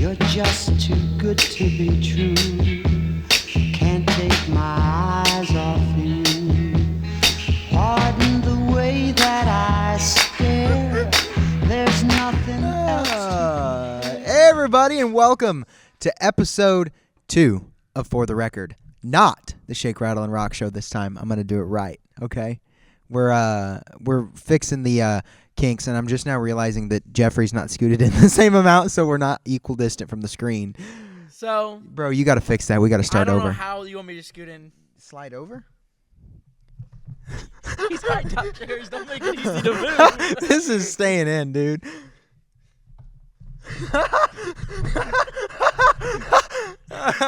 You're just too good to be true. Can't take my eyes off you. Pardon the way that I stare. There's nothing else. Hey everybody, and welcome to episode 2 of For the Record. Not the Shake, Rattle, and Rock show this time. I'm gonna do it right. Okay, we're fixing the kinks, and I'm just now realizing that Jeffrey's not scooted in the same amount, so we're not equal distant from the screen. So, bro, you got to fix that. We got to start over. I don't know how you want me to scoot in. Slide over. These high top chairs don't make it easy to move. This is staying in, dude.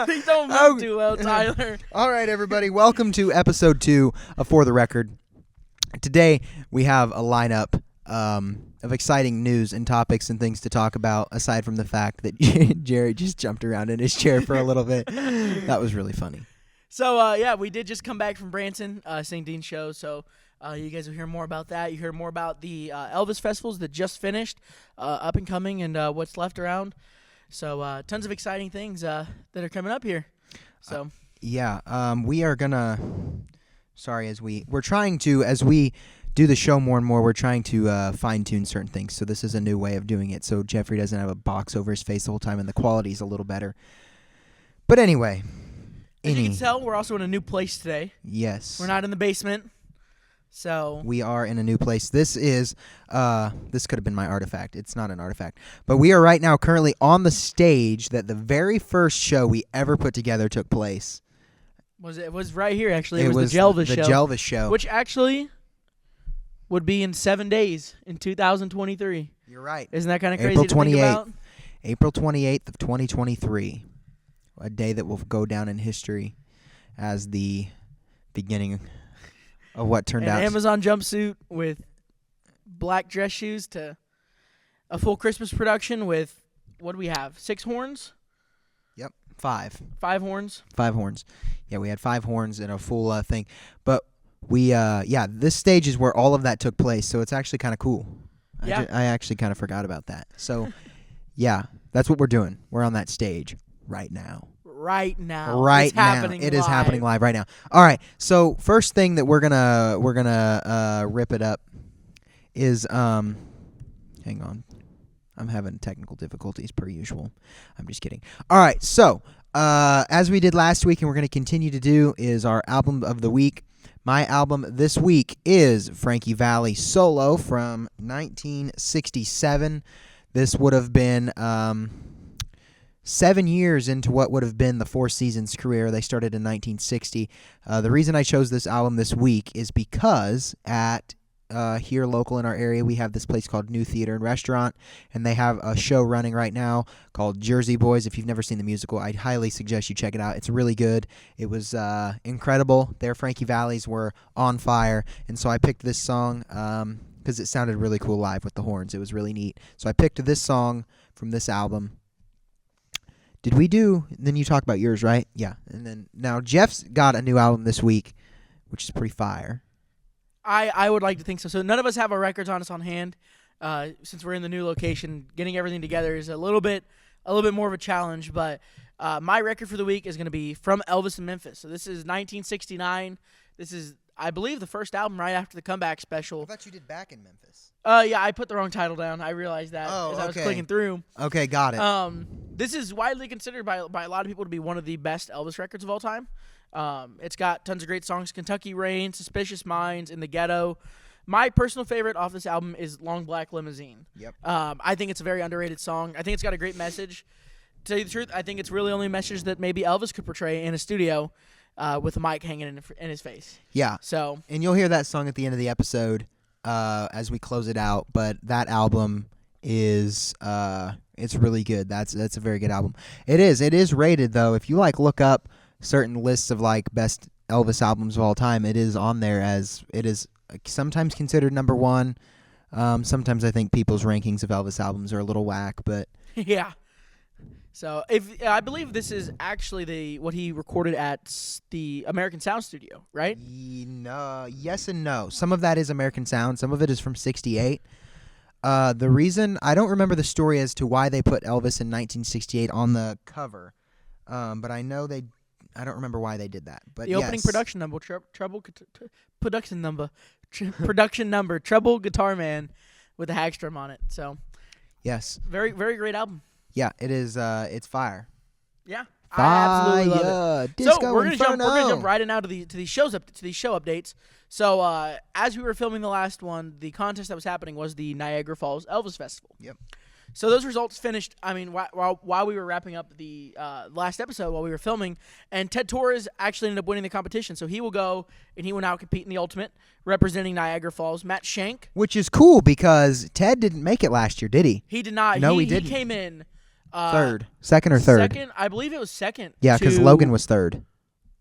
These don't move too well, Tyler. All right, everybody. Welcome to episode 2 of For the Record. Today, we have a lineup of exciting news and topics and things to talk about, aside from the fact that Jerry just jumped around in his chair for a little bit. That was really funny. So, yeah, we did just come back from Branson, St. Dean's show, so you guys will hear more about that. You hear more about the Elvis festivals that just finished, up and coming, and what's left around. So, tons of exciting things that are coming up here. So, we are gonna. Sorry, as we do the show more and more, we're trying to fine-tune certain things. So this is a new way of doing it, so Jeffrey doesn't have a box over his face the whole time, and the quality's a little better. But anyway. As you can tell, we're also in a new place today. Yes. We're not in the basement, so. We are in a new place. This is, this could have been my artifact. It's not an artifact. But we are right now currently on the stage that the very first show we ever put together took place. It was right here, actually. It was the Elvis show. The Elvis show. Which actually would be in 7 days in 2023. You're right. Isn't that kind of crazy to think about? April 28th of 2023. A day that will go down in history as the beginning of what turned out. An Amazon jumpsuit with black dress shoes to a full Christmas production with, what do we have, 6 horns? Yep, 5. 5 horns? 5 horns. Yeah, we had 5 horns and a full thing. But this stage is where all of that took place, so it's actually kind of cool. Yeah. I actually kind of forgot about that. So, yeah, that's what we're doing. We're on that stage right now. Right now. It is happening live right now. All right. So first thing that we're gonna rip it up is hang on. I'm having technical difficulties per usual. I'm just kidding. All right. So as we did last week and we're gonna continue to do is our album of the week. My album this week is Frankie Valli Solo from 1967. This would have been 7 years into what would have been the Four Seasons career. They started in 1960. The reason I chose this album this week is because at here local in our area, we have this place called New Theater and Restaurant, and they have a show running right now called Jersey Boys. If you've never seen the musical, I highly suggest you check it out. It's really good. It was incredible. Their Frankie Vallis were on fire, and so I picked this song because it sounded really cool live with the horns. It was really neat. So I picked this song from this album. Then you talk about yours, right? Yeah. And then now Jeff's got a new album this week, which is pretty fire. I would like to think so. So none of us have our records on us on hand. Since we're in the new location, getting everything together is a little bit more of a challenge. But my record for the week is going to be from Elvis in Memphis. So this is 1969. This is, I believe, the first album right after the comeback special. I thought you did Back in Memphis. Yeah, I put the wrong title down. I realized that as I was clicking through. Okay, got it. This is widely considered by a lot of people to be one of the best Elvis records of all time. It's got tons of great songs: Kentucky Rain, Suspicious Minds, In the Ghetto. My personal favorite off this album is Long Black Limousine. Yep. I think it's a very underrated song. I think it's got a great message. To tell you the truth, I think it's really only a message that maybe Elvis could portray in a studio with a mic hanging in his face. Yeah. So, and you'll hear that song at the end of the episode as we close it out. But that album is it's really good. That's a very good album. It is rated though. If you look up certain lists of best Elvis albums of all time, it is on there as it is sometimes considered number 1. Sometimes I think people's rankings of Elvis albums are a little whack, but yeah. So I believe this is actually what he recorded at the American Sound Studio, right? No, yes and no. Some of that is American Sound. Some of it is from '68. The reason I don't remember the story as to why they put Elvis in 1968 on the cover, but I know they. I don't remember why they did that. But the opening production number, production number, Trouble Guitar Man, with the Hagstrom on it. So, yes, very very great album. Yeah, it is. It's fire. Yeah, fire. I absolutely love it. Disco so we're gonna Inferno. jump right in now to these show updates. So as we were filming the last one, the contest that was happening was the Niagara Falls Elvis Festival. Yep. So those results finished. I mean, while we were wrapping up the last episode, while we were filming, and Ted Torres actually ended up winning the competition. So he will go and he will now compete in the Ultimate, representing Niagara Falls. Matt Shank, which is cool because Ted didn't make it last year, did he? He did not. No, he didn't. He came in second or third. Second, I believe it was second. Yeah, because Logan was third.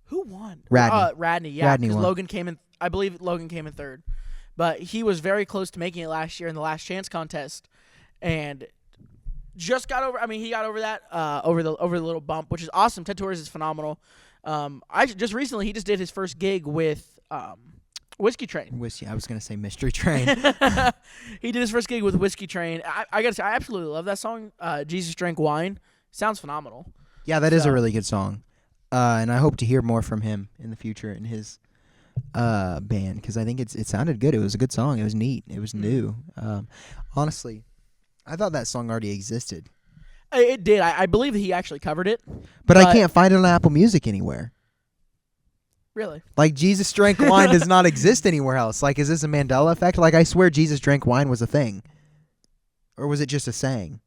Who won? Radney. Radney. Yeah, because won. Logan came in. I believe Logan came in third, but he was very close to making it last year in the Last Chance contest, and just got over. I mean, he got over that over the little bump, which is awesome. Ted Torres is phenomenal. I just recently he just did his first gig with Whiskey Train. I was gonna say Mystery Train. He did his first gig with Whiskey Train. I gotta say, I absolutely love that song. Jesus Drank Wine sounds phenomenal. Yeah, that is a really good song, and I hope to hear more from him in the future in his band because I think it sounded good. It was a good song. It was neat. It was new. Honestly, I thought that song already existed. It did. I believe he actually covered it. But I can't find it on Apple Music anywhere. Really? Like, Jesus Drank Wine does not exist anywhere else. Like, is this a Mandela effect? Like, I swear Jesus Drank Wine was a thing. Or was it just a saying?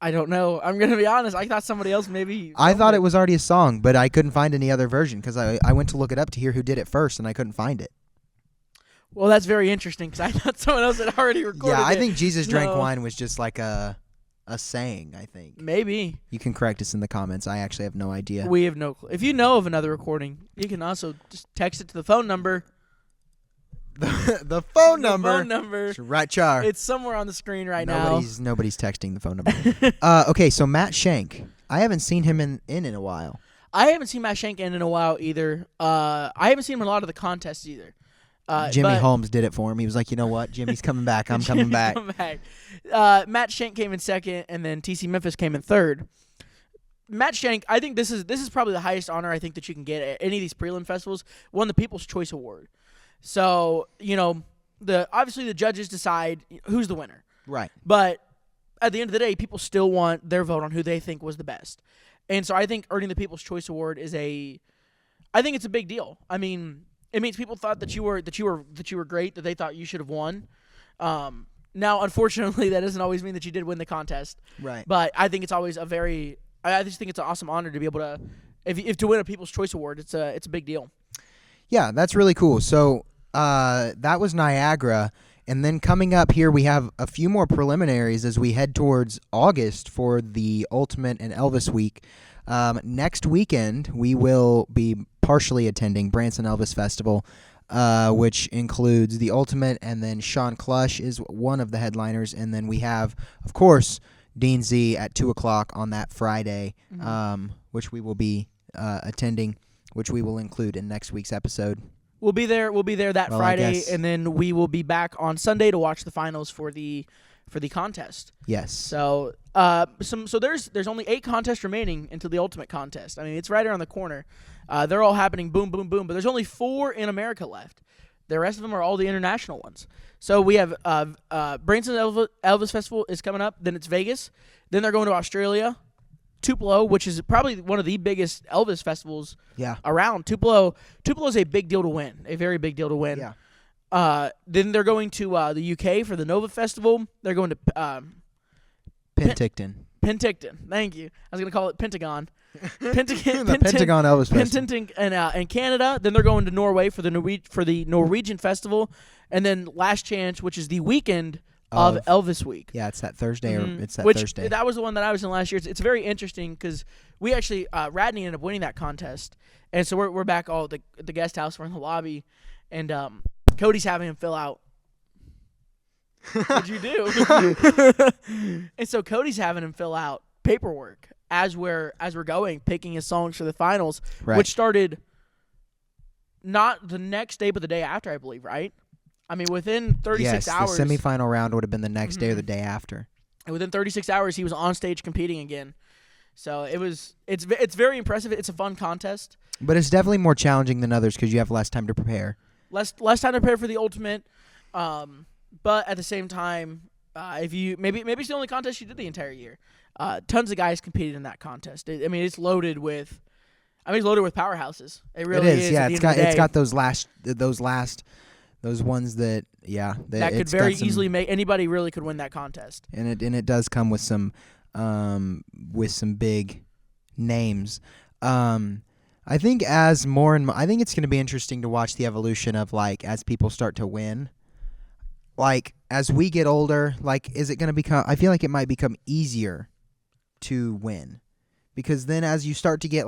I don't know. I'm going to be honest. I thought somebody else maybe... I thought it was already a song, but I couldn't find any other version because I went to look it up to hear who did it first, and I couldn't find it. Well, that's very interesting because I thought someone else had already recorded it. Yeah, I think Jesus Drank Wine was just like a saying, I think. Maybe. You can correct us in the comments. I actually have no idea. We have no clue. If you know of another recording, you can also just text it to the phone number. The phone number. The phone number. It's right, Char. It's somewhere on the screen now. Nobody's texting the phone number. Okay, so Matt Shank. I haven't seen him in a while. I haven't seen Matt Shank in a while either. I haven't seen him in a lot of the contests either. Jimmy Holmes did it for him. He was like, you know what? Jimmy's coming back. I'm coming back. Matt Shank came in second, and then TC Memphis came in third. Matt Shank, I think this is probably the highest honor I think that you can get at any of these prelim festivals. Won the People's Choice Award. So, obviously the judges decide who's the winner. Right. But at the end of the day, people still want their vote on who they think was the best. And so I think earning the People's Choice Award I think it's a big deal. I mean, it means people thought that you were great, that they thought you should have won. Now, unfortunately, that doesn't always mean that you did win the contest. Right. But I think it's always I just think it's an awesome honor to be able to, if to win a People's Choice Award, it's a big deal. Yeah, that's really cool. So that was Niagara. And then coming up here, we have a few more preliminaries as we head towards August for the Ultimate and Elvis Week. Next weekend, we will be partially attending Branson Elvis Festival, which includes the Ultimate, and then Sean Clush is one of the headliners. And then we have, of course, Dean Z at 2 o'clock on that Friday, which we will be attending, which we will include in next week's episode. We'll be there that Friday, and then we will be back on Sunday to watch the finals for the contest. Yes. So there's only 8 contests remaining until the Ultimate contest. I mean, it's right around the corner. They're all happening boom, boom, boom, but there's only 4 in America left. The rest of them are all the international ones. So we have Branson Elvis Festival is coming up. Then it's Vegas. Then they're going to Australia. Tupelo, which is probably one of the biggest Elvis festivals around. Tupelo is a big deal to win, a very big deal to win. Yeah. Then they're going to the UK for the Nova Festival. They're going to Penticton. Thank you. I was going to call it Pentagon. The Pentagon Elvis Festival. Penticton and Canada. Then they're going to Norway for the Norwegian Festival, and then Last Chance, which is the weekend of Elvis Week. Yeah, it's that Thursday, or it's that Which, Thursday. That was the one that I was in last year. It's very interesting because we actually Radney ended up winning that contest, and so we're back all at the guest house. We're in the lobby, and Cody's having him fill out. What'd you do? And so Cody's having him fill out paperwork as we're going, picking his songs for the finals, which started not the next day but the day after, I believe, right? I mean, within 36 hours. The semifinal round would have been the next day or the day after. And within 36 hours, he was on stage competing again. So it's very impressive. It's a fun contest. But it's definitely more challenging than others because you have less time to prepare. Less time to prepare for the ultimate. But at the same time, if you maybe it's the only contest you did the entire year. Tons of guys competed in that contest. It's loaded with powerhouses. It really is. Yeah, it's got those ones that that could very easily make anybody really could win that contest. And it does come with some big names. I think I think it's going to be interesting to watch the evolution of as people start to win. As we get older, is it going to become? I feel like it might become easier to win. Because then as you start to get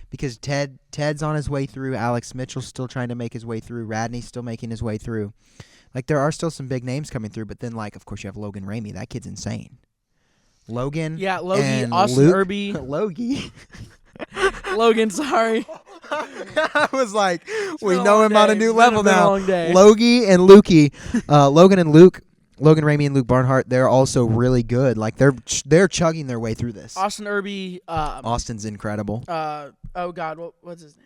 because Ted's on his way through, Alex Mitchell's still trying to make his way through, Radney's still making his way through. There are still some big names coming through, but then of course you have Logan Ramey. That kid's insane. Logan. Yeah, Logie, and Austin Luke, Irby. Logie. Logan, sorry. I was we know him on a new level now. Logie and Lukey. Logan and Luke. Logan Ramey and Luke Barnhart, they're also really good. They're chugging their way through this. Austin Irby. Austin's incredible. Oh God, what's his name?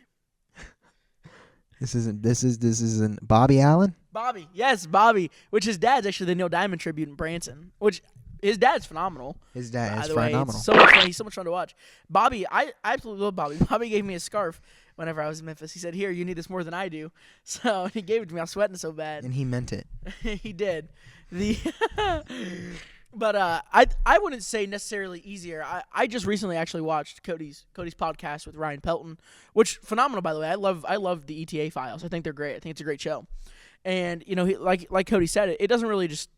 This isn't Bobby Allen? Bobby, yes, Bobby. Which his dad's actually the Neil Diamond tribute in Branson. Which his dad's phenomenal. His dad is It's phenomenal. so much fun. He's so much fun to watch. Bobby, I absolutely love Bobby. Bobby gave me a scarf whenever I was in Memphis. He said, "Here, you need this more than I do." So he gave it to me. I was sweating so bad. And he meant it. He did. But I wouldn't say necessarily easier. I just recently actually watched Cody's podcast with Ryan Pelton, which phenomenal, by the way. I love the ETA files. I think they're great. I think it's a great show. And like Cody said, it doesn't really just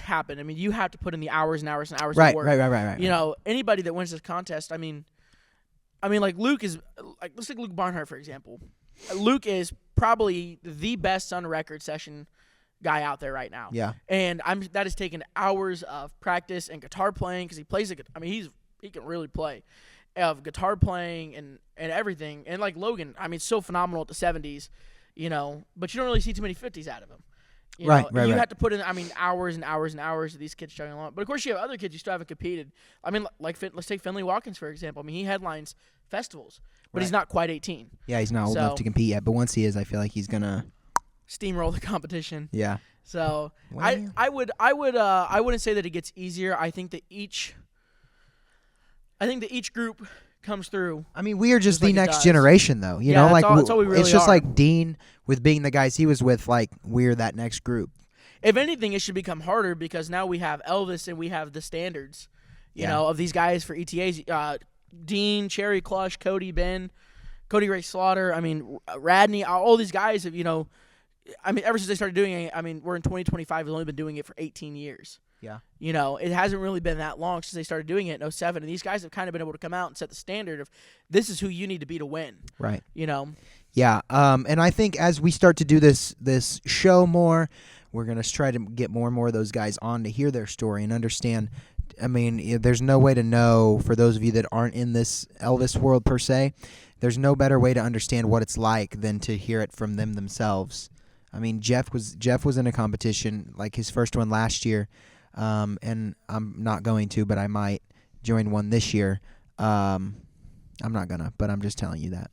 happen. I mean, you have to put in the hours and hours and hours of work. Right. Anybody that wins this contest, I mean, Luke is let's take Luke Barnhart for example. Luke is probably the best on record session guy out there right now. Yeah. And that has taken hours of practice and guitar playing because he plays he can really play, of guitar playing and everything. And Logan, so phenomenal at the 70s, but you don't really see too many 50s out of him. You have to put in, hours and hours and hours of these kids chugging along. But of course, you have other kids you still haven't competed. Let's take Finley Watkins for example. He headlines festivals, but he's not quite 18. Yeah, he's not old enough to compete yet. But once he is, I feel like he's gonna steamroll the competition. Yeah. So I wouldn't say that it gets easier. I think that each group comes through. We are just the next generation, though. That's all we really it's just are. like Dean with being the guys he was with. We're that next group. If anything, it should become harder because now we have Elvis and we have the standards, of these guys for ETAs. Dean, Cherry Clush, Cody, Ben, Cody Ray Slaughter. Radney. All these guys have, ever since they started doing it. We're in 2025. We've only been doing it for 18 years. Yeah. It hasn't really been that long since they started doing it in 07. And these guys have kind of been able to come out and set the standard of this is who you need to be to win. Right. Yeah. And I think as we start to do this show more, we're going to try to get more and more of those guys on to hear their story and understand. There's no way to know, for those of you that aren't in this Elvis world per se, there's no better way to understand what it's like than to hear it from them themselves. Jeff was in a competition, his first one last year, and I'm not going to, but I might join one this year. I'm not gonna, but I'm just telling you that.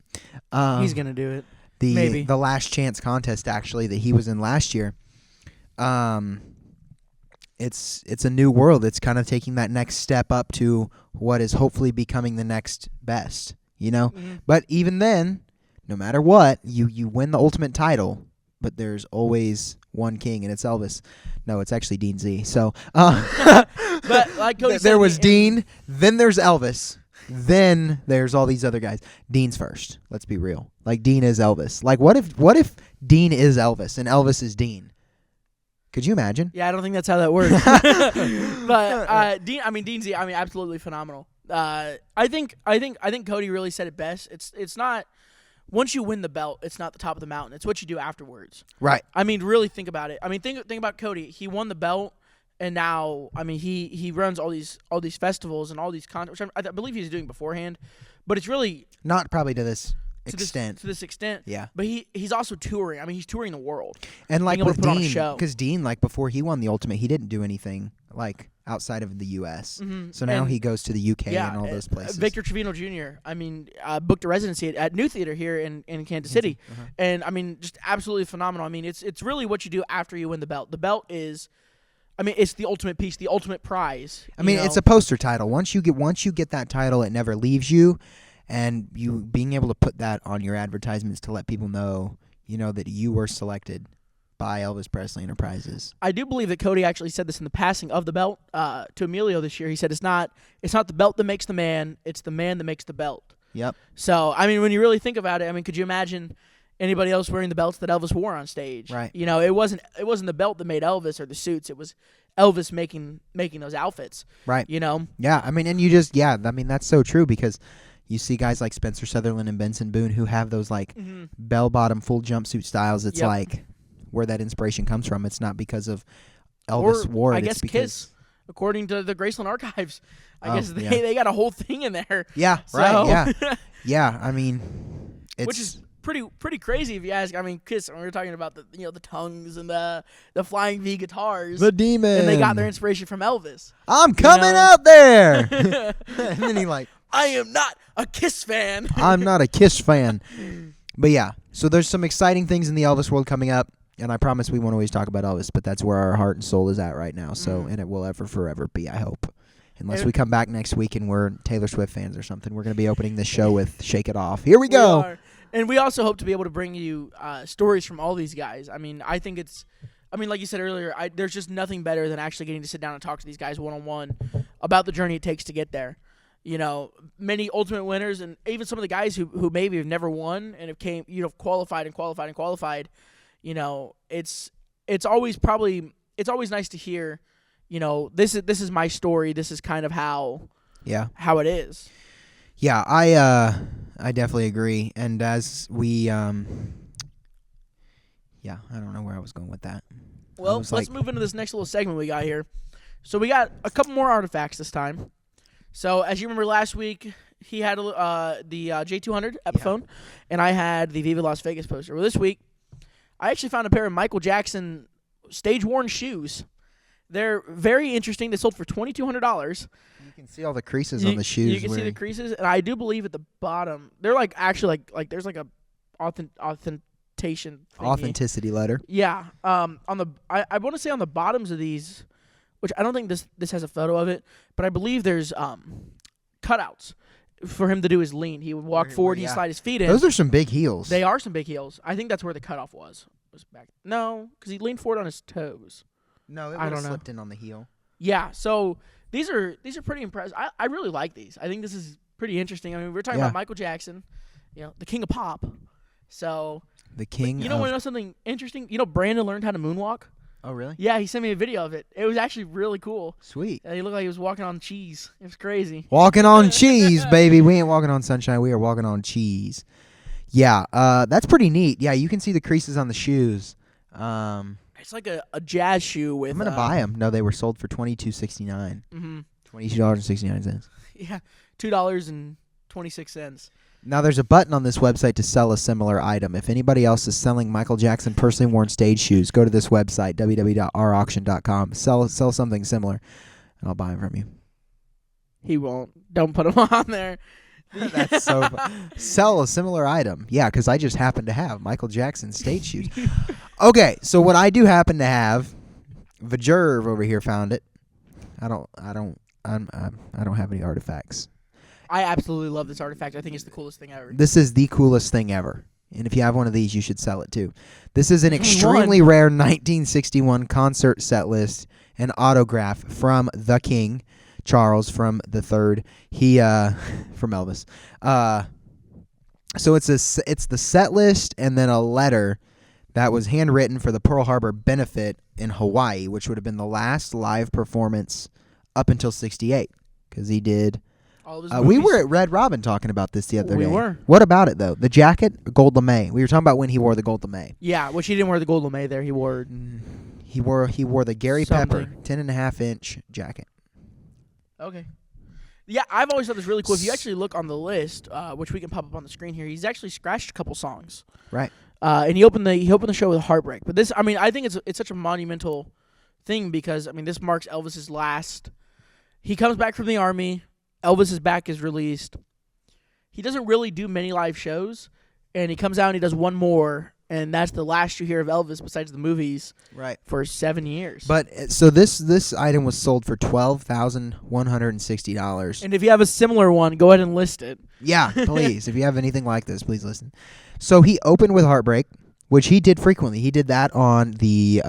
He's gonna do it. The Last Chance contest actually that he was in last year. It's a new world. It's kind of taking that next step up to what is hopefully becoming the next best. Mm-hmm. But even then, no matter what, you win the ultimate title. But there's always one king, and it's Elvis. No, it's actually Dean Z. So, but like Cody said, there was Dean, then there's Elvis, then there's all these other guys. Dean's first. Let's be real. Dean is Elvis. What if Dean is Elvis and Elvis is Dean? Could you imagine? Yeah, I don't think that's how that works. But Dean Z, absolutely phenomenal. I think Cody really said it best. It's not. Once you win the belt, it's not the top of the mountain. It's what you do afterwards. Right. Really think about it. Think about Cody. He won the belt, and now, he runs all these festivals and all these contests, which I believe he's doing beforehand. But it's really not probably to this extent. To this extent. Yeah. But he's also touring. I mean, he's touring the world. And like being able with to put on a Dean, show. because Dean, like before he won the Ultimate, he didn't do anything like outside of the U.S. So now And he goes to the U.K. and all those places. Victor Trevino Jr. I mean, booked a residency at New Theater here in Kansas City, and I mean, just absolutely phenomenal. I mean, it's really what you do after you win the belt. The belt is, I mean, it's the ultimate piece, the ultimate prize. I mean, it's a poster title. Once you get that title, it never leaves you, and you being able to put that on your advertisements to let people know, that you were selected by Elvis Presley Enterprises. I do believe that Cody actually said this in the passing of the belt to Emilio this year. He said it's not the belt that makes the man, it's the man that makes the belt. Yep. So, I mean, when you really think about it, I mean, could you imagine anybody else wearing the belts that Elvis wore on stage? Right. It wasn't the belt that made Elvis or the suits. It was Elvis making those outfits. Right. Yeah, I mean, and you just, I mean, that's so true because you see guys like Spencer Sutherland and Benson Boone who have those like bell-bottom full jumpsuit styles. It's like where that inspiration comes from. It's not because of Elvis wore it. I guess it's because Kiss, according to the Graceland archives, I guess yeah. they got a whole thing in there. Yeah, So- right, yeah. Yeah, I mean, it's... Which is pretty crazy if you ask. I mean, Kiss, when we were talking about the tongues and the flying V guitars. the demon. And they got their inspiration from Elvis. I'm coming out there. And then he like, I am not a Kiss fan. I'm not a Kiss fan. But yeah, so there's some exciting things in the Elvis world coming up. And I promise we won't always talk about Elvis, but that's where our heart and soul is at right now. So, and it will ever, forever be, I hope. Unless we come back next week and we're Taylor Swift fans or something. We're going to be opening this show with Shake It Off. Here we go. We are. And we also hope to be able to bring you stories from all these guys. I mean, I think like you said earlier, there's just nothing better than actually getting to sit down and talk to these guys one-on-one about the journey it takes to get there. Many ultimate winners, and even some of the guys who maybe have never won and have qualified. It's always nice to hear, this is my story. This is kind of how it is. Yeah, I definitely agree. And as we I don't know where I was going with that. Well, let's move into this next little segment we got here. So we got a couple more artifacts this time. So as you remember last week, he had the J200 Epiphone, and I had the Viva Las Vegas poster. Well, this week, I actually found a pair of Michael Jackson stage-worn shoes. They're very interesting. They sold for $2,200. You can see all the creases on the shoes. You can see the creases, and I do believe at the bottom, they're like actually like there's like a authentication thingy. Authenticity letter. Yeah. I want to say on the bottoms of these, which I don't think this has a photo of it, but I believe there's cutouts for him to do his lean. He would walk forward, he'd slide his feet in. Those are some big heels. They are some big heels. I think that's where the cutoff was back. No, because he leaned forward on his toes. No, it I would don't have know. slipped in on the heel. Yeah, so these are pretty impressive. I really like these. I think this is pretty interesting. I mean, we're talking about Michael Jackson, the king of pop. So the king. You want to know something interesting? Brandon learned how to moonwalk. Oh, really? Yeah, he sent me a video of it. It was actually really cool. Sweet. He looked like he was walking on cheese. It was crazy. Walking on cheese, baby. We ain't walking on sunshine. We are walking on cheese. Yeah, that's pretty neat. Yeah, you can see the creases on the shoes. It's like a jazz shoe with. I'm gonna buy them. No, they were sold for $22.69. Mm-hmm. $22.69. Yeah, $2.26. Now there's a button on this website to sell a similar item. If anybody else is selling Michael Jackson personally worn stage shoes, go to this website www.rauction.com. Sell something similar, and I'll buy them from you. He won't. Don't put them on there. That's so fun. Sell a similar item. Yeah, because I just happen to have Michael Jackson stage shoes. Okay, so what I do happen to have, Vajerv over here found it. I don't have any artifacts. I absolutely love this artifact. I think it's the coolest thing ever. This is the coolest thing ever. And if you have one of these, you should sell it too. This is an extremely rare 1961 concert set list and autograph from the King, Charles from the Third. He from Elvis. So it's the set list and then a letter that was handwritten for the Pearl Harbor benefit in Hawaii, which would have been the last live performance up until '68, because he did. We were at Red Robin talking about this the other day. We were. What about it though? The jacket, gold lame. We were talking about when he wore the gold lame. Yeah, which he didn't wear the gold lame there. He wore the Gary something. Pepper 10.5-inch jacket. Okay. Yeah, I've always thought this really cool. If you actually look on the list, which we can pop up on the screen here, he's actually scratched a couple songs. Right. And he opened the show with Heartbreak. But this, I mean, I think it's such a monumental thing because, I mean, this marks Elvis's last. He comes back from the Army. Elvis's Back is released. He doesn't really do many live shows, and he comes out and he does one more, and that's the last you hear of Elvis besides the movies. Right. For 7 years. But so this item was sold for $12,160. And if you have a similar one, go ahead and list it. Yeah, please. If you have anything like this, please listen. So he opened with Heartbreak, which he did frequently. He did that on the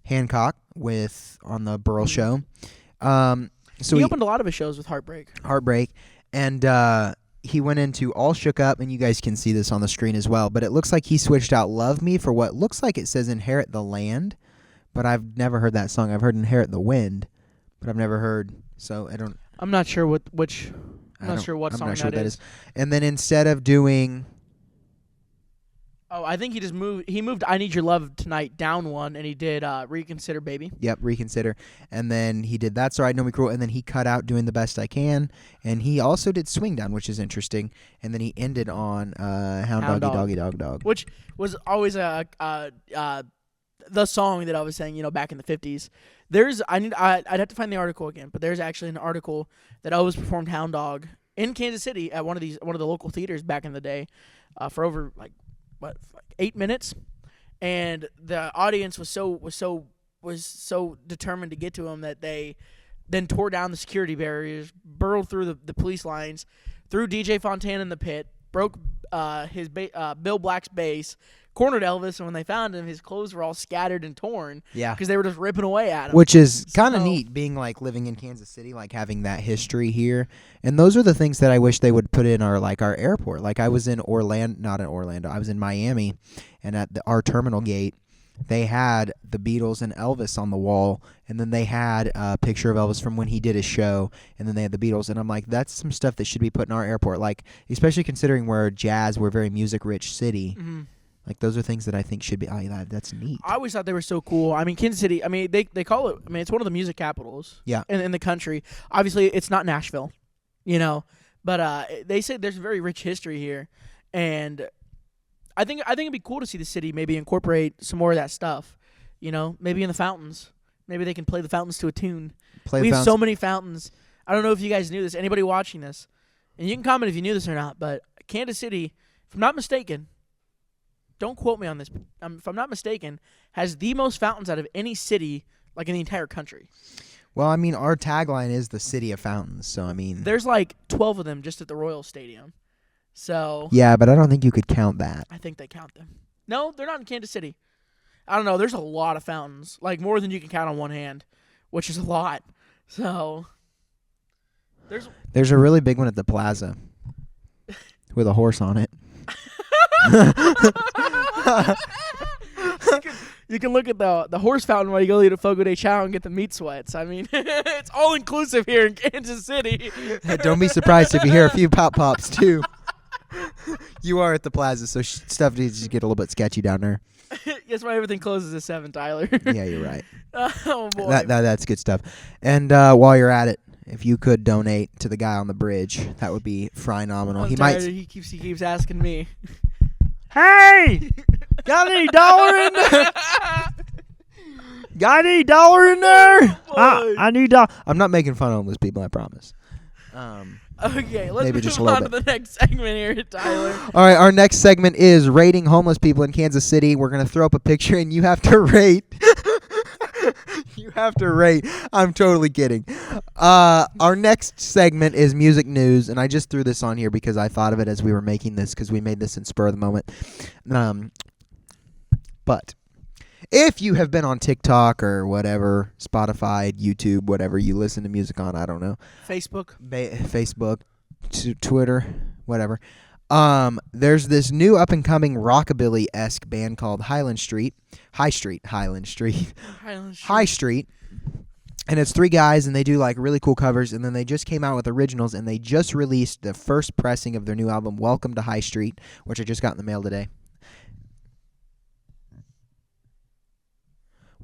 Hancock on the Burl show. So he opened a lot of his shows with Heartbreak. And he went into All Shook Up, and you guys can see this on the screen as well. But it looks like he switched out Love Me for what looks like it says Inherit the Land. But I've never heard that song. I've heard Inherit the Wind, but I've never heard. So I don't. I'm not sure what song that is. And then instead of doing. Oh, I think he just moved. He moved I Need Your Love Tonight down one, and he did Reconsider Baby. Yep, Reconsider. And then he did That's All Right, Know Me Cruel, and then he cut out Doing the Best I Can. And he also did Swing Down, which is interesting. And then he ended on Hound Doggy Doggy Dog Dog. Which was always the song that I was saying, back in the 50s. I'd have to find the article again, but there's actually an article that Elvis performed Hound Dog in Kansas City at one of the local theaters back in the day for over, 8 minutes, and the audience was so determined to get to him that they then tore down the security barriers, burrowed through the police lines, threw DJ Fontana in the pit, broke Bill Black's bass, cornered Elvis, and when they found him, his clothes were all scattered and torn. Yeah, because they were just ripping away at him. Which is kind of neat, being living in Kansas City, having that history here. And those are the things that I wish they would put in our airport. I was in not in Orlando. I was in Miami, and at our terminal gate, they had the Beatles and Elvis on the wall, and then they had a picture of Elvis from when he did his show, and then they had the Beatles, and I'm like, that's some stuff that should be put in our airport. Especially considering we're a very music-rich city. Mm-hmm. Those are things that I think should be. That's neat. I always thought they were so cool. I mean, Kansas City. I mean, they call it. I mean, it's one of the music capitals. Yeah. In the country. Obviously, it's not Nashville, but they say there's a very rich history here, and I think it'd be cool to see the city maybe incorporate some more of that stuff. Maybe in the fountains. Maybe they can play the fountains to a tune. We have so many fountains. I don't know if you guys knew this. Anybody watching this, and you can comment if you knew this or not. But Kansas City, if I'm not mistaken. Don't quote me on this. If I'm not mistaken, has the most fountains out of any city, in the entire country. Well, I mean, our tagline is the city of fountains, so I mean, there's 12 of them just at the Royal Stadium. So yeah, but I don't think you could count that. I think they count them. No, they're not in Kansas City. I don't know. There's a lot of fountains, more than you can count on one hand, which is a lot. So there's a really big one at the Plaza with a horse on it. You can look at the horse fountain while you go eat a Fogo de Chao and get the meat sweats. I mean, it's all inclusive here in Kansas City. Don't be surprised if you hear a few pop-pops too. You are at the Plaza, so stuff needs to get a little bit sketchy down there. That's why everything closes at 7, Tyler. Yeah, you're right. Oh boy, that's good stuff. And while you're at it, if you could donate to the guy on the bridge, that would be phenomenal. He keeps asking me. Hey, got any dollar in there? Got any dollar in there? I need dollar. I'm not making fun of homeless people, I promise. Okay, let's maybe move just on to the next segment here, Tyler. All right, our next segment is rating homeless people in Kansas City. We're going to throw up a picture, and you have to rate. You have to rate. I'm totally kidding. Our next segment is music news, and I just threw this on here because I thought of it as we were making this because we made this in spur of the moment. But if you have been on TikTok or whatever, Spotify, YouTube, whatever you listen to music on, I don't know. Facebook, Twitter, whatever. There's this new up-and-coming rockabilly-esque band called High Street. And it's 3 guys, and they do really cool covers, and then they just came out with originals, and they just released the first pressing of their new album, Welcome to High Street, which I just got in the mail today.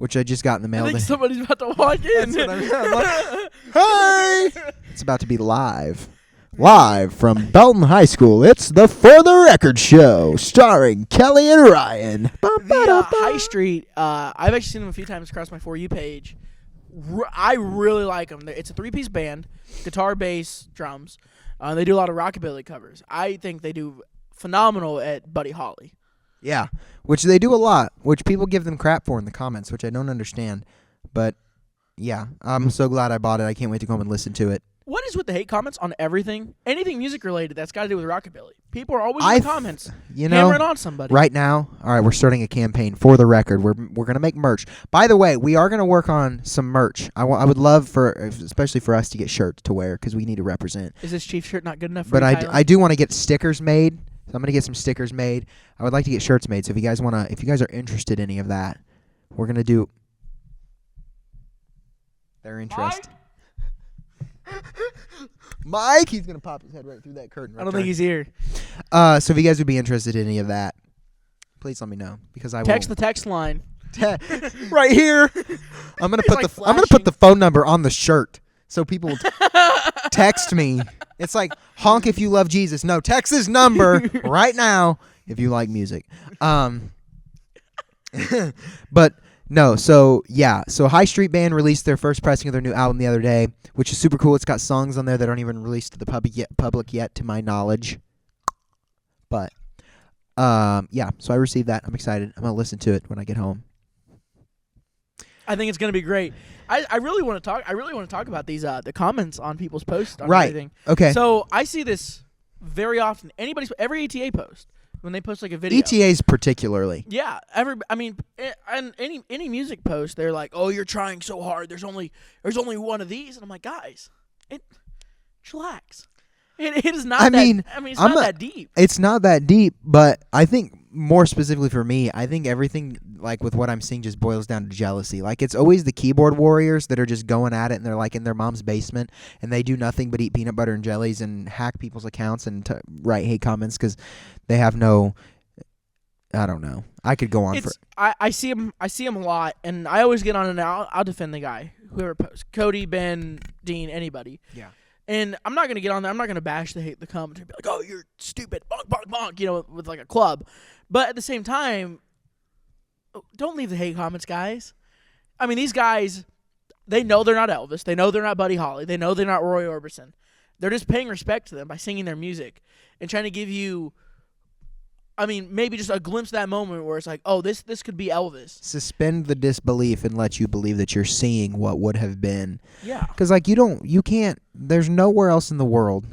I think somebody's about to walk in. That's what I'm like, hey! It's about to be live. Live from Belton High School, it's the For the Record Show, starring Kelly and Ryan. The High Street, I've actually seen them a few times across my For You page. I really like them. It's a three-piece band, guitar, bass, drums. They do a lot of rockabilly covers. I think they do phenomenal at Buddy Holly. Yeah, which they do a lot, which people give them crap for in the comments, which I don't understand. But, yeah, I'm so glad I bought it. I can't wait to go home and listen to it. What is with the hate comments on everything? Anything music-related that's got to do with rockabilly. People are always in the comments hammering on somebody. Right now, all right, we're starting a campaign for the record. We're going to make merch. By the way, we are going to work on some merch. I would love especially for us to get shirts to wear because we need to represent. Is this Chief shirt not good enough for But you, I do want to get stickers made. So I'm going to get some stickers made. I would like to get shirts made. So if you guys are interested in any of that, we're going to do. They're interested. Mike, he's gonna pop his head right through that curtain. Right I don't think he's here. So if you guys would be interested in any of that, please let me know because I text will. the text line right here. I'm gonna put the phone number on the shirt so people will text me. It's like honk if you love Jesus. No, text this number right now if you like music. But. No, so High Street Band released their first pressing of their new album the other day, which is super cool. It's got songs on there that aren't even released to the public yet, to my knowledge. But, so I received that. I'm excited. I'm going to listen to it when I get home. I think it's going to be great. I really want to talk about these the comments on people's posts on right. everything. Okay. So I see this very often. Every ETA post. When they post like a video, ETAs particularly. Yeah, and any music post, they're like, "Oh, you're trying so hard. There's only one of these," and I'm like, guys, chillax. It is not. It's not that deep. It's not that deep, but I think more specifically for me, I think everything like with what I'm seeing just boils down to jealousy. Like it's always the keyboard warriors that are just going at it, and they're like in their mom's basement, and they do nothing but eat peanut butter and jellies and hack people's accounts and write hate comments because they have no. I don't know. I could go on for. I see him. I see him a lot, and I always get on and I'll defend the guy, whoever posts, Cody, Ben, Dean, anybody. Yeah. And I'm not gonna get on there. I'm not gonna bash the commenter, be like, "Oh, you're stupid," bonk, bonk, bonk, with like a club. But at the same time, don't leave the hate comments, guys. I mean, these guys, they know they're not Elvis. They know they're not Buddy Holly. They know they're not Roy Orbison. They're just paying respect to them by singing their music and trying to give you, maybe just a glimpse of that moment where it's like, oh, this could be Elvis. Suspend the disbelief and let you believe that you're seeing what would have been. Yeah. Because, you can't, there's nowhere else in the world.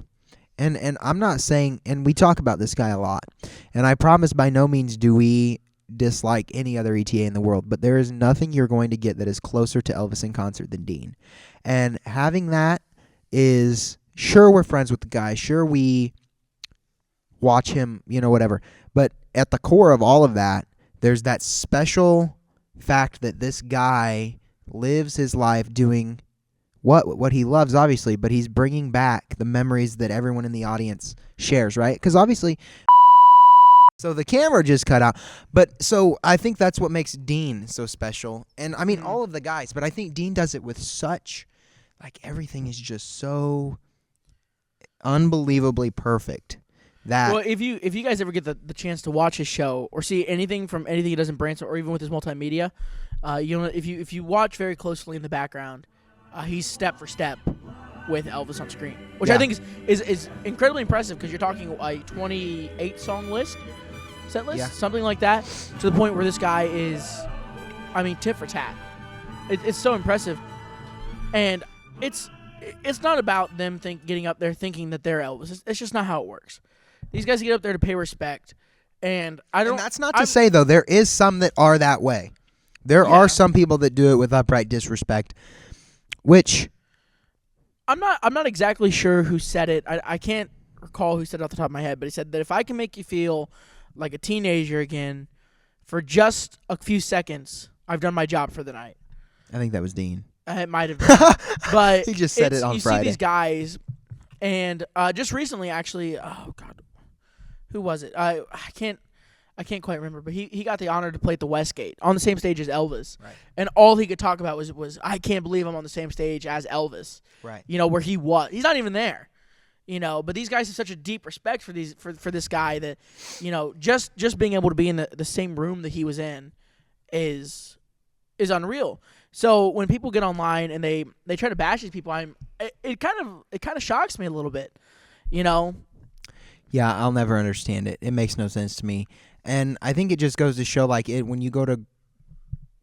And I'm not saying, and we talk about this guy a lot, and I promise by no means do we dislike any other ETA in the world, but there is nothing you're going to get that is closer to Elvis in concert than Dean. And having that is, sure, we're friends with the guy, sure, we watch him, whatever. But at the core of all of that, there's that special fact that this guy lives his life doing what he loves, obviously, but he's bringing back the memories that everyone in the audience shares, right? Because obviously, so the camera just cut out. But so I think that's what makes Dean so special. And all of the guys, but I think Dean does it with such, everything is just so unbelievably perfect. Well, if you guys ever get the chance to watch his show or see anything from anything he does in Branson or even with his multimedia, if you watch very closely in the background, he's step for step with Elvis on screen, which I think is incredibly impressive because you're talking a 28 song set list, something like that, to the point where this guy is, tit for tat. It's so impressive, and it's not about them getting up there thinking that they're Elvis. It's just not how it works. These guys get up there to pay respect, and And that's not to say though there is some that are that way. There are some people that do it with upright disrespect, which I'm not exactly sure who said it. I can't recall who said it off the top of my head, but he said that if I can make you feel like a teenager again for just a few seconds, I've done my job for the night. I think that was Dean. It might have been. But he just said it on Friday. You see these guys, and just recently, actually, oh, God, who was it? I I can't quite remember, but he got the honor to play at the Westgate on the same stage as Elvis. Right. And all he could talk about was I can't believe I'm on the same stage as Elvis. Right. Where he was. He's not even there. But these guys have such a deep respect for this guy that, just being able to be in the same room that he was in is unreal. So when people get online and they try to bash these people, it kind of shocks me a little bit, Yeah, I'll never understand it. It makes no sense to me. And I think it just goes to show, like, when you go to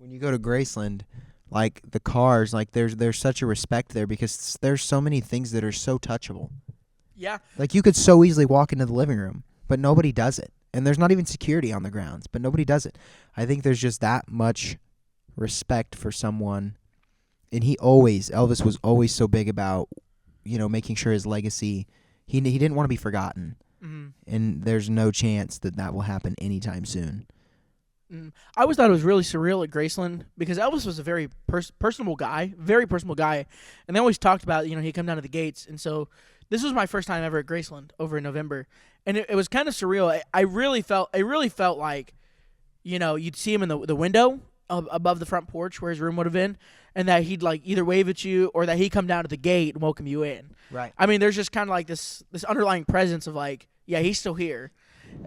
Graceland, like the cars, like there's such a respect there because there's so many things that are so touchable. Yeah. Like you could so easily walk into the living room, but nobody does it. And there's not even security on the grounds, but nobody does it. I think there's just that much respect for someone. And Elvis was always so big about, making sure his legacy, he didn't want to be forgotten. Mm-hmm. And there's no chance that will happen anytime soon. I always thought it was really surreal at Graceland because Elvis was a very personable guy, and they always talked about he'd come down to the gates, and so this was my first time ever at Graceland over in November, and it was kind of surreal. I really felt like you'd see him in the window above the front porch where his room would have been, and that he'd like either wave at you or that he'd come down to the gate and welcome you in. Right. I mean, there's just kind of like this underlying presence of like, yeah, he's still here.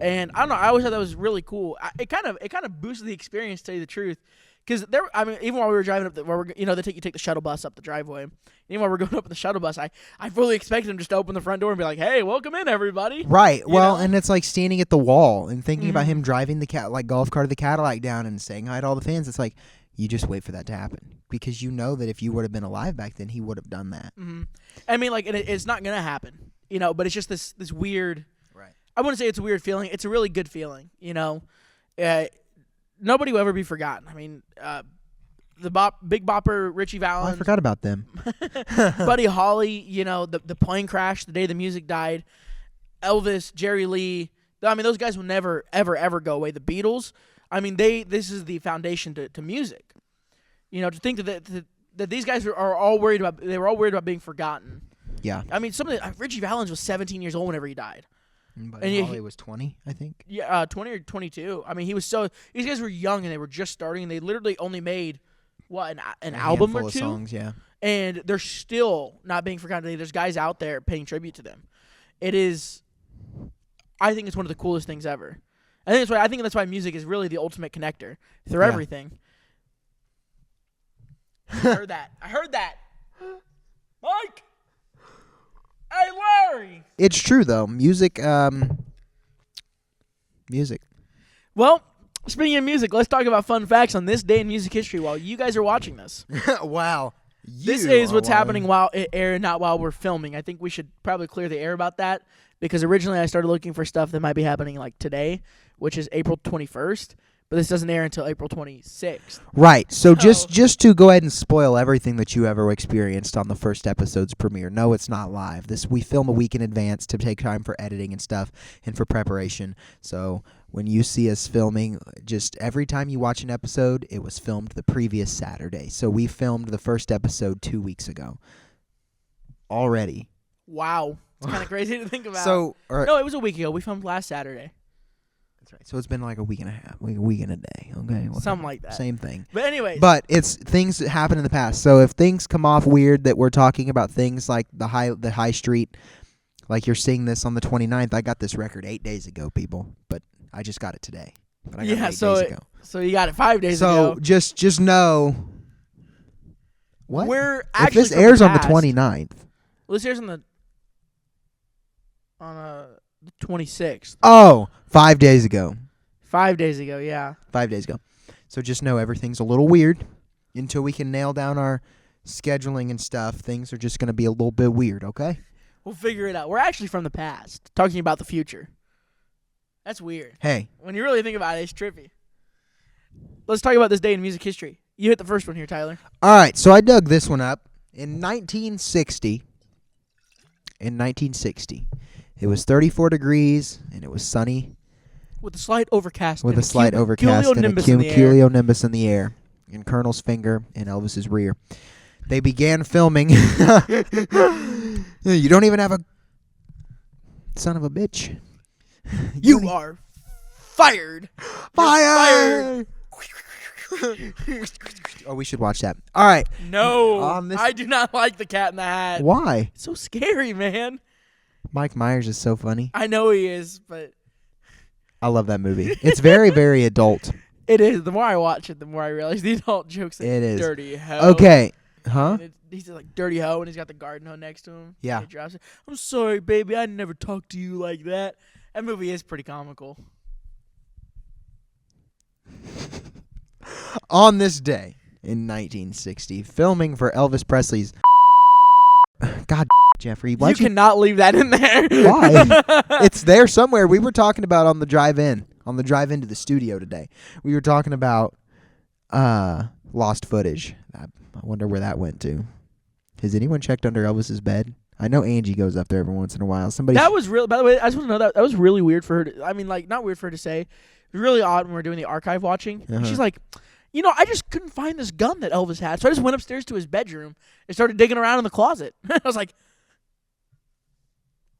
And I don't know. I always thought that was really cool. It kind of boosted the experience, to tell you the truth, because even while we were driving up, they take the shuttle bus up the driveway. And even while we're going up in the shuttle bus, I fully expected him just to open the front door and be like, "Hey, welcome in, everybody." Right. And it's like standing at the wall and thinking about him driving the golf cart of the Cadillac down and saying hi to all the fans. It's like you just wait for that to happen because you know that if you would have been alive back then, he would have done that. Mm-hmm. I mean, like, it's not gonna happen, but it's just this weird. I wouldn't say it's a weird feeling. It's a really good feeling, Nobody will ever be forgotten. I mean, Big Bopper, Richie Valens. I forgot about them. Buddy Holly, the plane crash, the day the music died. Elvis, Jerry Lee. I mean, those guys will never, ever, ever go away. The Beatles. I mean, this is the foundation to music. To think that these guys were all worried about being forgotten. Yeah. I mean, Richie Valens was 17 years old whenever he died. But Holly was 20, I think. Yeah, 20 or 22. I mean, these guys were young and they were just starting, and they literally only made an album or two. Of songs, yeah. And they're still not being forgotten. There's guys out there paying tribute to them. I think it's one of the coolest things ever. I think that's why music is really the ultimate connector through everything. I heard that. Mike. Hey, Larry! It's true, though. Music. Well, speaking of music, let's talk about fun facts on this day in music history while you guys are watching this. Wow. This is what's happening while it airs, not while we're filming. I think we should probably clear the air about that because originally I started looking for stuff that might be happening like today, which is April 21st. But this doesn't air until April 26th. Right. So just to go ahead and spoil everything that you ever experienced on the first episode's premiere. No, it's not live. We film a week in advance to take time for editing and stuff and for preparation. So when you see us filming, just every time you watch an episode, it was filmed the previous Saturday. So we filmed the first episode 2 weeks ago. Already. Wow. It's kind of crazy to think about. No, it was a week ago. We filmed last Saturday. That's right. So it's been like a week and a half, a week and a day. Okay, something like that. Same thing. But anyways, it's things that happen in the past. So if things come off weird, that we're talking about things like the high street, like you're seeing this on the 29th. I got this record 8 days ago, people, but I just got it today. But I got it 8 days ago. So you got it 5 days ago. So just know. What? We're if actually this airs on the 29th. Well, this airs on the 26th. Oh, 5 days ago. 5 days ago, yeah. 5 days ago. So just know everything's a little weird until we can nail down our scheduling and stuff. Things are just going to be a little bit weird, okay? We'll figure it out. We're actually from the past, talking about the future. That's weird. Hey. When you really think about it, it's trippy. Let's talk about this day in music history. You hit the first one here, Tyler. All right, so I dug this one up. In 1960, it was 34 degrees, and it was sunny. With a slight overcast. With a slight overcast and a cumulonimbus in the air. And Colonel's finger in Elvis's rear. They began filming. You don't even have a son of a bitch. You are fired. Fire! Oh, we should watch that. All right. No, On this- I do not like the Cat in the Hat. Why? It's so scary, man. Mike Myers is so funny. I know he is, but I love that movie. It's very, very adult. it is. The more I watch it, the more I realize the adult jokes. Like, It is. dirty hoe. Okay. Huh? And he's like dirty hoe, and he's got the garden hoe next to him. Yeah. And he drops it. I'm sorry, baby. I never talked to you like that. That movie is pretty comical. On this day in 1960, filming for Elvis Presley's. God, Jeffrey, You why'd you? cannot leave that in there. Why? It's there somewhere. We were talking about on the drive into the studio today. We were talking about lost footage. I wonder where that went to. Has anyone checked under Elvis's bed? I know Angie goes up there every once in a while. Somebody. That was real. By the way, I just want to know that was really weird for her. I mean, like, not weird for her to say. It was really odd when we were doing the archive watching. And Uh-huh. she's like, I just couldn't find this gun that Elvis had, so I just went upstairs to his bedroom and started digging around in the closet. I was like,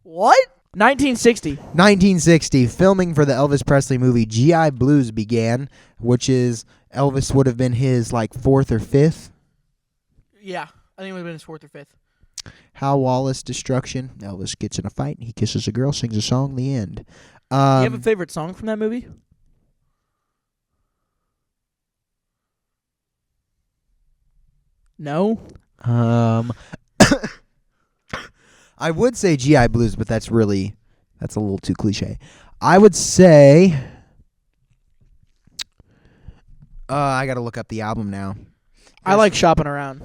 what? 1960, filming for the Elvis Presley movie G.I. Blues began, which is Elvis would have been his like fourth or fifth. Yeah, I think it would have been his fourth or fifth. Hal Wallace destruction. Elvis gets in a fight. He kisses a girl, sings a song. The end. You have a favorite song from that movie? No. I would say G.I. Blues, but that's a little too cliche. I would say I got to look up the album now. I like Shopping Around.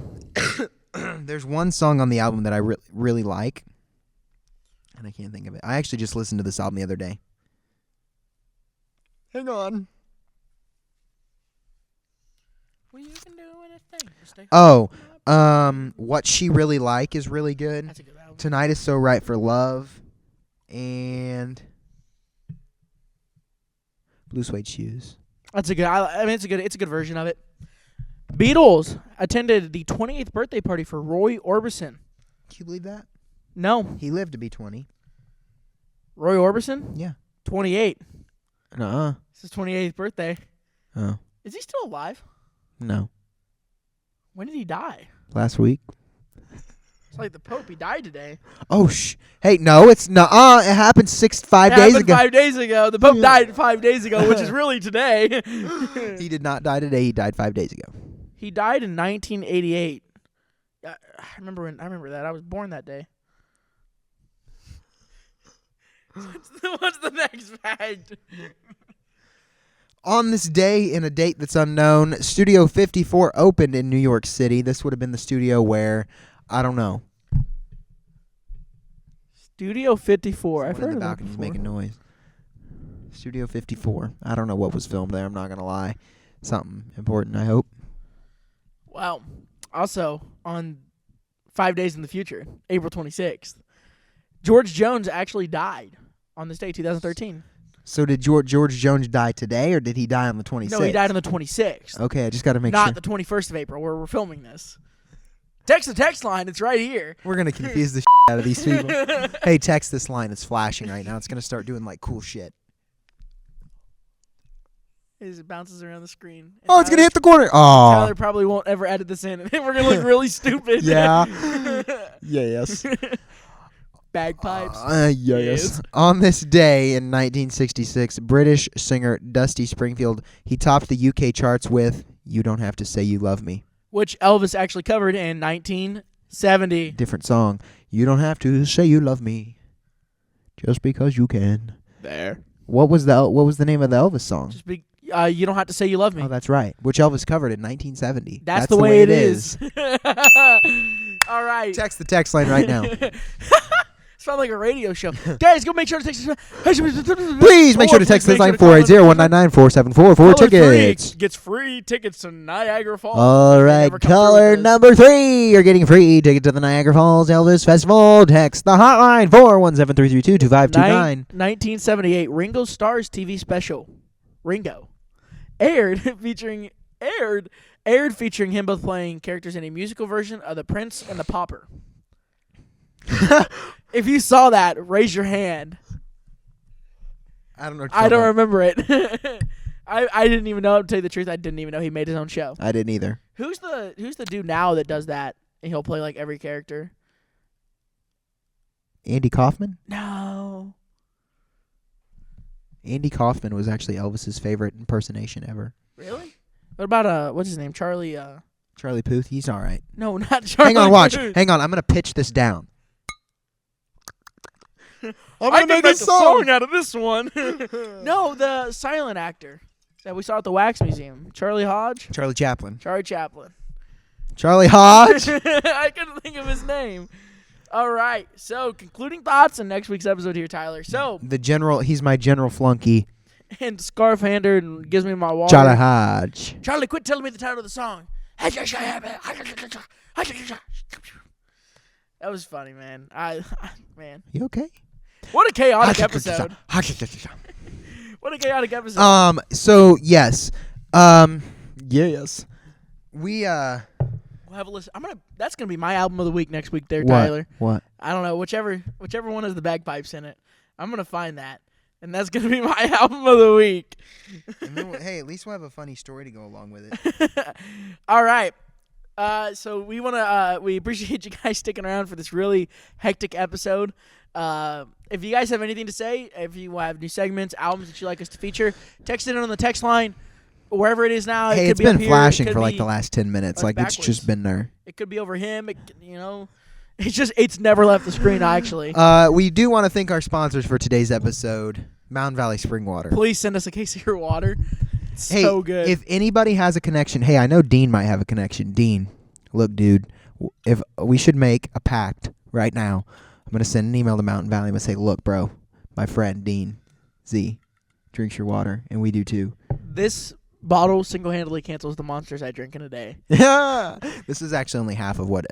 There's one song on the album that I really like, and I can't think of it. I actually just listened to this album the other day. Hang on. Well, you can do anything. Oh, What She Really Like is really good. That's a good album. Tonight Is So Right for Love, and Blue Suede Shoes. That's a good. I mean, it's a good version of it. Beatles attended the 28th birthday party for Roy Orbison. Can you believe that? No, He lived to be 20. Roy Orbison, Yeah. 28. Nuh-uh. It's his 28th birthday. Oh, Is he still alive? no. When did he die? Last week. It's like the Pope. He died today. Oh, hey, no, it's nuh-uh. It happened 5 days ago. 5 days ago. The Pope died 5 days ago, which is really today. He did not die today. He died 5 days ago. He died in 1988. I remember that. I was born that day. What's the next fact? On this day, in a date that's unknown, Studio 54 opened in New York City. This would have been the studio where, I don't know. Studio 54. I've Someone heard in the of that balcony's before. making noise. Studio 54. I don't know what was filmed there. I'm not going to lie. Something important, I hope. Wow. Also, on 5 days in the future, April 26th, George Jones actually died on this day, 2013. So did George Jones die today, or did he die on the 26th? No, he died on the 26th. Okay, I just got to make Not sure. the 21st of April, where we're filming this. Text the text line. It's right here. We're going to confuse the out of these people. Hey, text this line. It's flashing right now. It's going to start doing, like, cool shit. As it bounces around the screen. And Oh, it's going to hit the corner. Oh. Tyler probably won't ever edit this in. And we're going to look really stupid. Yeah. Yes. Bagpipes. Yes. Yes. On this day in 1966, British singer Dusty Springfield, he topped the UK charts with You Don't Have to Say You Love Me. Which Elvis actually covered in 1970. Different song. You don't have to say you love me just because you can. There. What was the name of the Elvis song? You don't have to say you love me. Oh, that's right. Which Elvis covered in 1970. That's the way it is. All right. Text the text line right now. Sound like a radio show. Guys, go make sure to text us. Please make sure to text this line 480-199-4744 tickets. Gets free tickets to Niagara Falls. All right, Never come through caller with this. number 3. You're getting free ticket to the Niagara Falls Elvis Festival. Text the hotline 417-332-2529. 1978 Ringo Starr's TV special, Ringo, aired featuring him both playing characters in a musical version of The Prince and the Pauper. If you saw that, raise your hand. I don't know. I don't remember it. I didn't even know. To tell you the truth, I didn't even know he made his own show. I didn't either. Who's the dude now that does that? And he'll play like every character. Andy Kaufman? No. Andy Kaufman was actually Elvis's favorite impersonation ever. Really? What about what's his name? Charlie. Charlie Puth. He's all right. No, not Charlie. Hang on, watch. Puth. Hang on. I'm gonna pitch this down. I can make a song out of this one. No, the silent actor that we saw at the Wax Museum, Charlie Hodge. Charlie Chaplin. Charlie Chaplin. Charlie Hodge. I couldn't think of his name. All right. So, concluding thoughts on next week's episode here, Tyler. So, He's my general flunky. And scarf hander and gives me my water. Charlie Hodge. Charlie, quit telling me the title of the song. That was funny, man. Man. You okay? What a chaotic episode. What a chaotic episode. So yes. Yes. We'll have a listen. That's gonna be my album of the week next week there, what? Tyler. What? I don't know. Whichever one has the bagpipes in it. I'm gonna find that. And that's gonna be my album of the week. And then hey, at least we'll have a funny story to go along with it. All right. So we appreciate you guys sticking around for this really hectic episode. If you guys have anything to say, if you have new segments, albums that you'd like us to feature, text it in on the text line, wherever it is now. Hey, it could it's be been up flashing here. for like the last 10 minutes. Like backwards. It's just been there. It could be over him. It's never left the screen, actually. We do want to thank our sponsors for today's episode, Mountain Valley Spring Water. Please send us a case of your water. It's hey, so good. If anybody has a connection, hey, I know Dean might have a connection. Dean, look, dude, if we should make a pact right now. I'm going to send an email to Mountain Valley. I'm going to say, look, bro, my friend Dean Z drinks your water, and we do too. This bottle single-handedly cancels the monsters I drink in a day. This is actually only half of what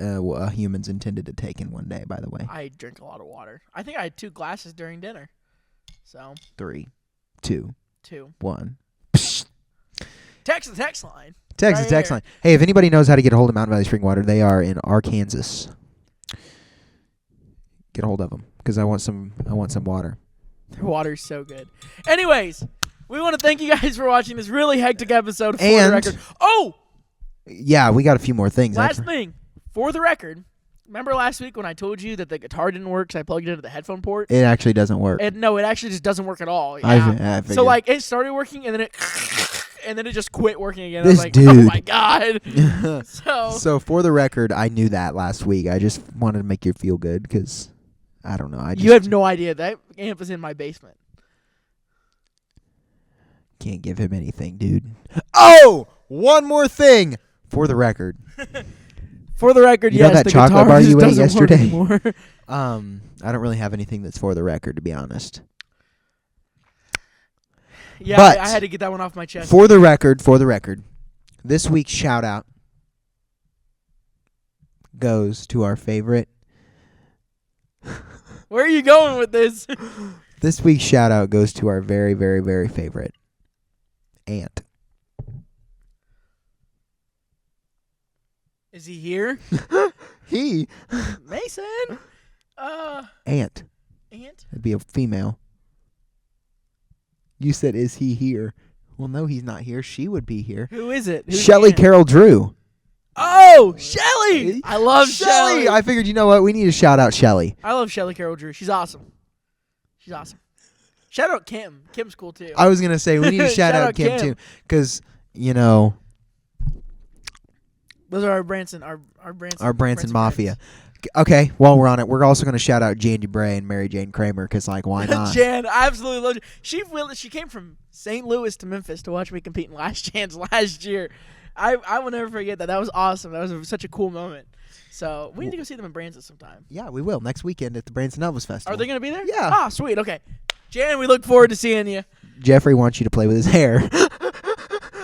humans intended to take in one day, by the way. I drink a lot of water. I think I had 2 glasses during dinner. So 3, 2, 1. Text the text line. Text the text line. Hey, if anybody knows how to get a hold of Mountain Valley Spring Water, they are in Arkansas. Get a hold of them because I want some water. Their water's so good. Anyways, we want to thank you guys for watching this really hectic episode. For the record. Oh, yeah, we got a few more things. Last thing, for the record. Remember last week when I told you that the guitar didn't work because I plugged it into the headphone port? It actually doesn't work. No, it actually just doesn't work at all. Yeah. So like it started working and then it just quit working again. This I was like, dude. oh my god. So for the record, I knew that last week. I just wanted to make you feel good because I don't know. You have no idea that amp is in my basement. Can't give him anything, dude. Oh, one more thing for the record. For the record, you yes, know that the chocolate guitar bar just you ate doesn't work yesterday? anymore. I don't really have anything that's for the record, to be honest. Yeah, but I had to get that one off my chest. For the record, this week's shout out goes to our favorite. Where are you going with this? This week's shout out goes to our very, very, very favorite aunt. Is he here? He. Mason. Aunt. It'd be a female. You said, is he here? Well, no, he's not here. She would be here. Who is it? Who's Shelly Carol Drew. Oh, Shelly! I love Shelly. I figured, you know what? We need to shout out Shelly. I love Shelly Carol Drew. She's awesome. Shout out Kim. Kim's cool, too. I was going to say, we need to shout out Kim, too. Because, you know. Those are our Branson Mafia. Okay, while we're on it, we're also going to shout out Jan DeBray and Mary Jane Kramer because, like, why not? Jan, I absolutely love Jan. She came from St. Louis to Memphis to watch me compete in Last Chance last year. I will never forget that. That was awesome. That was such a cool moment. So we need to go see them in Branson sometime. Yeah, we will. Next weekend at the Branson Elvis Festival. Are they going to be there? Yeah. Ah, sweet. Okay. Jan, we look forward to seeing you. Jeffrey wants you to play with his hair.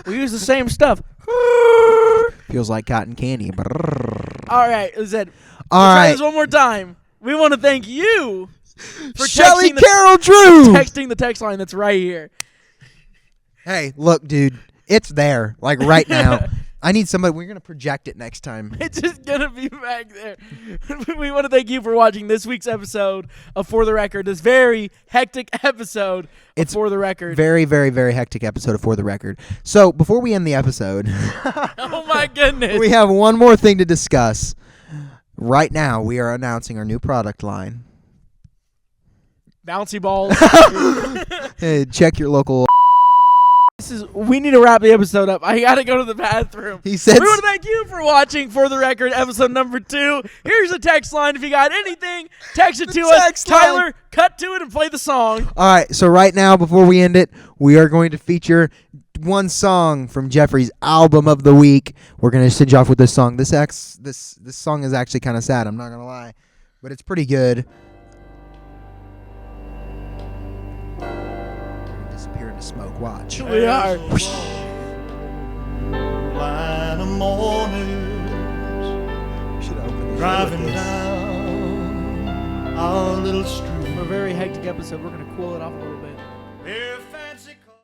We use the same stuff. Feels like cotton candy. All right, Zed. All right. Try this one more time. We want to thank you for Shelly Carol Drew texting the text line that's right here. Hey, look, dude, it's there, like right now. I need somebody. We're going to project it next time. It's just going to be back there. We want to thank you for watching this week's episode of For the Record, this very hectic episode of For the Record. Very, very, very hectic episode of For the Record. So before we end the episode, oh my goodness, we have one more thing to discuss. Right now, we are announcing our new product line. Bouncy balls. Hey, check your local. We need to wrap the episode up. I gotta go to the bathroom. He said. We want to thank you for watching For the Record, episode number 2. Here's a text line. If you got anything, text it to us. Tyler, cut to it and play the song. All right. So right now, before we end it, we are going to feature one song from Jeffrey's album of the week. We're gonna send you off with this song. This song is actually kind of sad. I'm not gonna lie, but it's pretty good. Disappear into smoke. Watch. We are. Line of mourners Should open the driving down our little street. For a very hectic episode, we're gonna cool it off a little bit. Their fancy cars.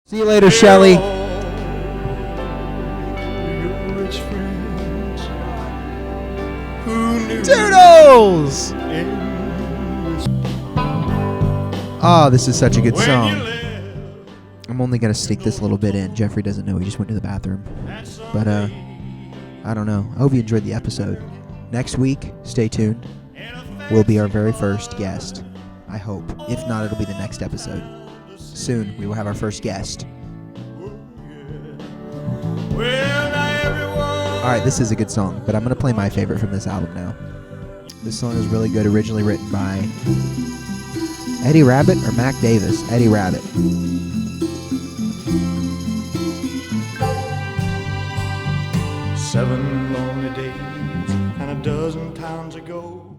See you later, Shelly. Your rich friends who knew Toodles! in Oh, this is such a good when song. you live. I'm only gonna sneak this a little bit in. Jeffrey doesn't know he just went to the bathroom. But I don't know. I hope you enjoyed the episode. Next week, stay tuned. Will be our very first guest. I hope. If not, it'll be the next episode. Soon, we will have our first guest. Alright, this is a good song, but I'm going to play my favorite from this album now. This song is really good, originally written by Eddie Rabbitt or Mac Davis? Eddie Rabbitt. 7 lonely days and a dozen towns ago.